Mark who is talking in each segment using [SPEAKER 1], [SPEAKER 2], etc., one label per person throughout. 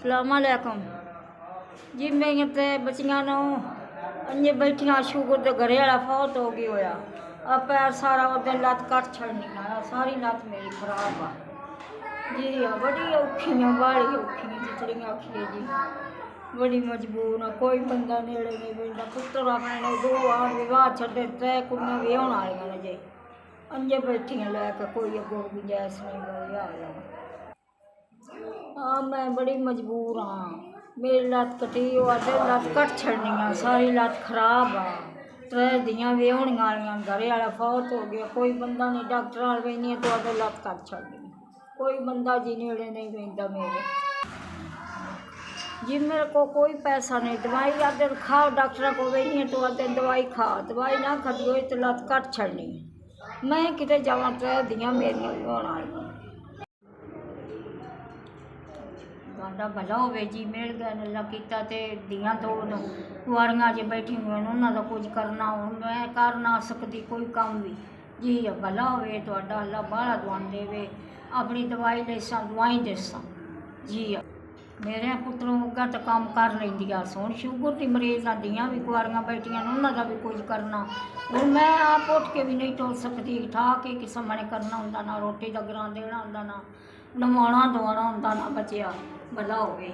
[SPEAKER 1] सलामकुम जी। मैं ते बच्चियां नो अंजे बैठिया शुगर तो घरे वाला फौत हो गया होया। अब पैर सारा उदे लत्त कट छड़नी आ, सारी लत्त मेरी खराब आ जी। बड़ी औखी आ, बाली औखी जितनी आखिए जी, बड़ी मजबूर आ। कोई बंदा नेड़े नहीं बैठा। पुत्र अपने ने 2 आठ विवाह छड़े, 3 कुड़ियां विआहण वालियां ने जी। अंजे बैठियां लैके कोई अगों गुंजाइश नहीं विआह। हाँ मैं बड़ी मजबूर हाँ। मेरी लत्त कटी अद्धे लत्त कट छड़नी आ, सारी लत्त खराब आ। 3 धियां विआहण वालियां, घरे वाला फौत हो गया। कोई बंदा नहीं, डॉक्टर वाल वेनी तो अद्धे लत्त कट छड़नी। कोई बंदा जी नेड़े नहीं बैठा मेरे जी। मेरे को कोई पैसा नहीं। दवाई अद्धे खाओ, डॉक्टर को वेनी तो अद्धे दवाई खा, दवाई ना खाती हो तो लत्त कट छड़नी। मैं किते जावां, 3 धियां मेरियां विआहण वालियां। ਤੁਹਾਡਾ भला होवे जी। मिल गया अल्लाह कीता ते धियां 2 कुआरियां जे बैठी हुई उन्होंने तो कुछ करना, हुण मैं कर ना सकती कोई काम भी जी। भला होवे ਤੁਹਾਡਾ, अल्लाह बाहला दुआन देवे। अपनी दवाई लेसां, दवाई देसां जी। मेरे पुत्रों अग्गा तो काम कर लेंदी आ। हुण शुगर की मरीज आ, धियां भी कुआरियां बैठियां उन्होंने का भी कुछ करना। हुण मैं आप उठ के भी नहीं टुर सकती, ठा के किसी मने करना हुंदा, ना रोटी दा ग्रां देना हुंदा, ना नवाउणा धवाउणा हुंदा, ना बचिया। भला होवे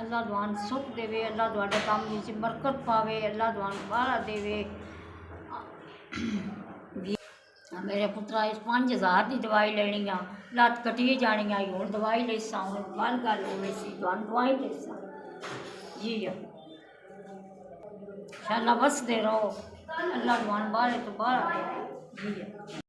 [SPEAKER 1] अल्लाह दुआन सुख देवे, अल्लाह तुहाडे काम विच बरकत पावे, अल्लाह दुआन बाहला देवे। मेरे पुत्रा इस 5000 की दवाई लेनी आ, लत्त कटी जानी आई। हुण दवाई लेसां, हुण बल गल होवे सी तुहानूं दवाई लेसां जी। इंशाअल्लाह वसदे रहो, अल्लाह दुआन बाहले तो बाहला देवे जी।